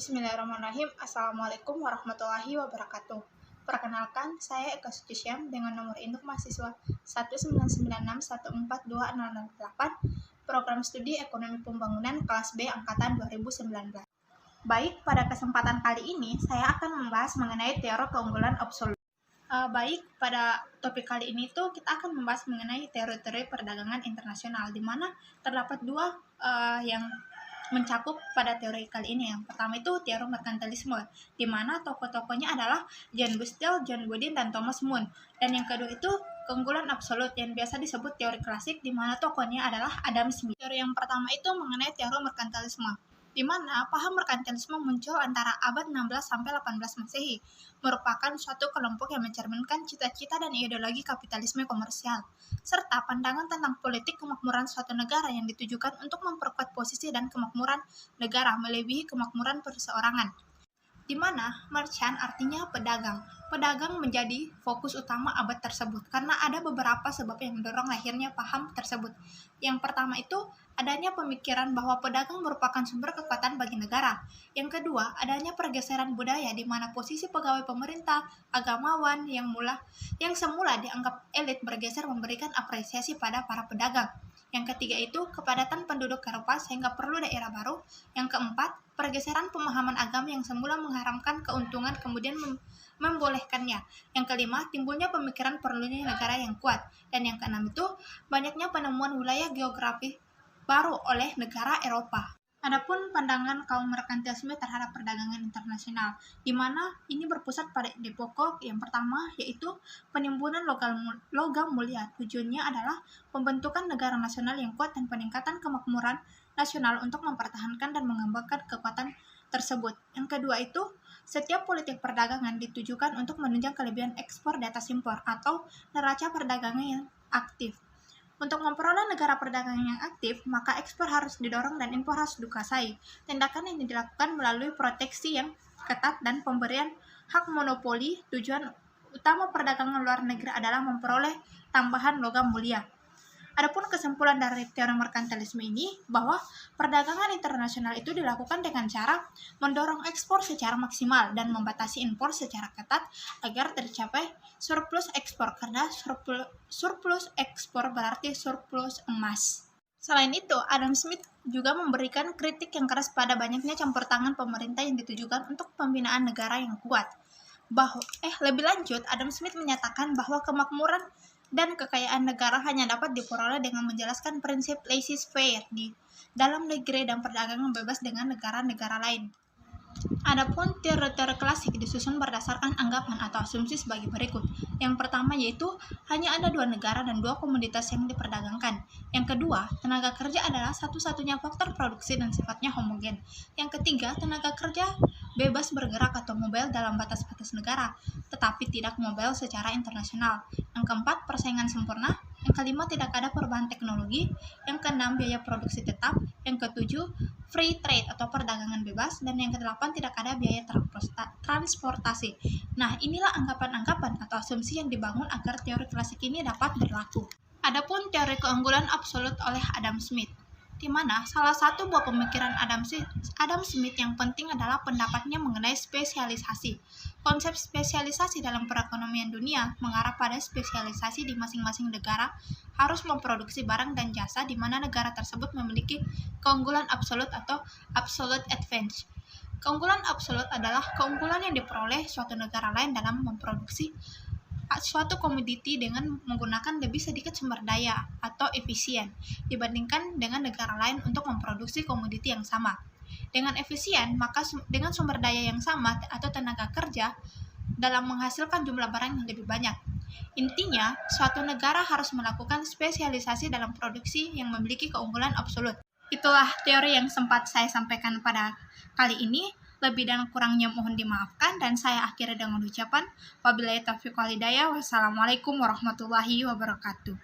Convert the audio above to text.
Bismillahirrahmanirrahim. Assalamualaikum warahmatullahi wabarakatuh. Perkenalkan, saya Eka Sucisyam dengan nomor induk mahasiswa 199614208, Program Studi Ekonomi Pembangunan kelas B angkatan 2019. Baik, pada kesempatan kali ini saya akan membahas mengenai teori keunggulan absolut. Pada topik kali ini tuh kita akan membahas mengenai teori-teori perdagangan internasional, di mana terdapat dua yang mencakup pada teori kali ini. Yang pertama itu teori merkantilisme, di mana tokoh-tokohnya adalah John Bustill, John Budin, dan Thomas Moon. Dan yang kedua itu keunggulan absolut yang biasa disebut teori klasik, di mana tokohnya adalah Adam Smith. Teori yang pertama itu mengenai teori merkantilisme, di mana paham merkantilisme muncul antara abad 16 sampai 18 Masehi, merupakan suatu kelompok yang mencerminkan cita-cita dan ideologi kapitalisme komersial, serta pandangan tentang politik kemakmuran suatu negara yang ditujukan untuk memperkuat posisi dan kemakmuran negara melebihi kemakmuran perseorangan, di mana merchant artinya pedagang. Pedagang menjadi fokus utama abad tersebut karena ada beberapa sebab yang mendorong lahirnya paham tersebut. Yang pertama itu adanya pemikiran bahwa pedagang merupakan sumber kekuatan bagi negara. Yang kedua, adanya pergeseran budaya di mana posisi pegawai pemerintah, agamawan yang semula dianggap elit bergeser memberikan apresiasi pada para pedagang. Yang ketiga itu kepadatan penduduk Eropa sehingga perlu daerah baru. Yang keempat, pergeseran pemahaman agama yang semula mengharamkan keuntungan kemudian membolehkannya. Yang kelima, timbulnya pemikiran perlunya negara yang kuat. Dan yang keenam itu banyaknya penemuan wilayah geografi baru oleh negara Eropa. Adapun pandangan kaum merkantilisme terhadap perdagangan internasional, di mana ini berpusat pada ide pokok yang pertama, yaitu penimbunan logam mulia. Tujuannya adalah pembentukan negara nasional yang kuat dan peningkatan kemakmuran nasional untuk mempertahankan dan mengembangkan kekuatan tersebut. Yang kedua itu, setiap politik perdagangan ditujukan untuk menunjang kelebihan ekspor di atas impor atau neraca perdagangan yang aktif. Untuk memperoleh negara perdagangan yang aktif, maka ekspor harus didorong dan impor harus dikuasai. Tindakan ini dilakukan melalui proteksi yang ketat dan pemberian hak monopoli. Tujuan utama perdagangan luar negeri adalah memperoleh tambahan logam mulia. Adapun kesimpulan dari teori merkantilisme ini bahwa perdagangan internasional itu dilakukan dengan cara mendorong ekspor secara maksimal dan membatasi impor secara ketat agar tercapai surplus ekspor, karena surplus ekspor berarti surplus emas. Selain itu, Adam Smith juga memberikan kritik yang keras pada banyaknya campur tangan pemerintah yang ditujukan untuk pembinaan negara yang kuat. Lebih lanjut, Adam Smith menyatakan bahwa kemakmuran dan kekayaan negara hanya dapat diperoleh dengan menjelaskan prinsip laissez-faire di dalam negeri dan perdagangan bebas dengan negara-negara lain. Adapun teori-teori klasik disusun berdasarkan anggapan atau asumsi sebagai berikut. Yang pertama yaitu hanya ada dua negara dan dua komoditas yang diperdagangkan. Yang kedua, tenaga kerja adalah satu-satunya faktor produksi dan sifatnya homogen. Yang ketiga, tenaga kerja bebas bergerak atau mobile dalam batas-batas negara, tetapi tidak mobile secara internasional. Yang keempat, persaingan sempurna. Yang kelima, tidak ada perubahan teknologi. Yang keenam, biaya produksi tetap. Yang ketujuh, free trade atau perdagangan bebas. Dan yang kedelapan, tidak ada biaya transportasi. Nah, inilah anggapan-anggapan atau asumsi yang dibangun agar teori klasik ini dapat berlaku. Adapun teori keunggulan absolut oleh Adam Smith, di mana salah satu buah pemikiran Adam Smith yang penting adalah pendapatnya mengenai spesialisasi. Konsep spesialisasi dalam perekonomian dunia mengarah pada spesialisasi di masing-masing negara harus memproduksi barang dan jasa di mana negara tersebut memiliki keunggulan absolut atau absolute advantage. Keunggulan absolut adalah keunggulan yang diperoleh suatu negara lain dalam memproduksi suatu komoditi dengan menggunakan lebih sedikit sumber daya atau efisien dibandingkan dengan negara lain untuk memproduksi komoditi yang sama. Dengan efisien, maka dengan sumber daya yang sama atau tenaga kerja dalam menghasilkan jumlah barang yang lebih banyak. Intinya, suatu negara harus melakukan spesialisasi dalam produksi yang memiliki keunggulan absolut. Itulah teori yang sempat saya sampaikan pada kali ini. Lebih dan kurangnya mohon dimaafkan, dan saya akhiri dengan ucapan wabillahi taufiq wal hidayah. Wassalamualaikum warahmatullahi wabarakatuh.